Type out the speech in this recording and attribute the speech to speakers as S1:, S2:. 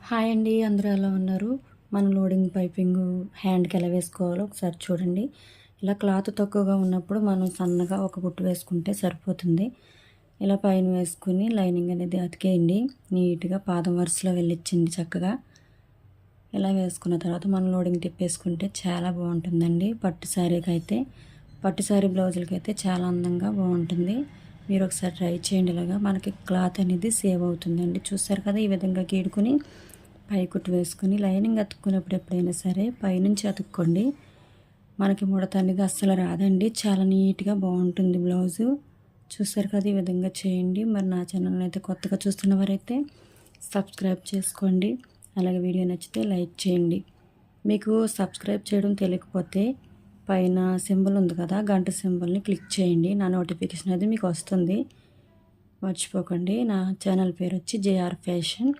S1: Hi అండి, అందరూ ఎలా ఉన్నారు? మనం లోడింగ్ పైపింగ్ హ్యాండ్కి ఎలా వేసుకోవాలో ఒకసారి చూడండి. ఇలా క్లాత్ తక్కువగా ఉన్నప్పుడు మనం సన్నగా ఒక కుట్టు వేసుకుంటే సరిపోతుంది. ఇలా పైన వేసుకుని లైనింగ్ అనేది అతికేయండి. నీట్గా పాదం వరుసలో వెళ్ళిచ్చింది చక్కగా. ఇలా వేసుకున్న తర్వాత మనం లోడింగ్ తిప్పేసుకుంటే చాలా బాగుంటుందండి. పట్టు శారీకి అయితే, పట్టు శారీ బ్లౌజులకి అయితే చాలా అందంగా బాగుంటుంది. మీరు ఒకసారి ట్రై చేయండి. ఇలాగా మనకి క్లాత్ అనేది సేవ్ అవుతుందండి. చూసారు కదా, ఈ విధంగా గీడుకుని పై కుట్టు వేసుకుని లైనింగ్ అతుక్కున్నప్పుడు ఎప్పుడైనా సరే పైనుంచి అతుక్కోండి. మనకి ముడత అనేది అస్సలు రాదండి. చాలా నీట్గా బాగుంటుంది బ్లౌజు. చూసారు కదా, ఈ విధంగా చేయండి. మరి నా ఛానల్ని అయితే కొత్తగా చూస్తున్న వారైతే సబ్స్క్రైబ్ చేసుకోండి. అలాగే వీడియో నచ్చితే లైక్ చేయండి. మీకు సబ్స్క్రైబ్ చేయడం తెలియకపోతే పైన సింబల్ ఉంది కదా, గంట సింబల్ని క్లిక్ చేయండి. నా నోటిఫికేషన్ అది మీకు వస్తుంది. మర్చిపోకండి. నా ఛానల్ పేరు వచ్చి జేఆర్ ఫ్యాషన్.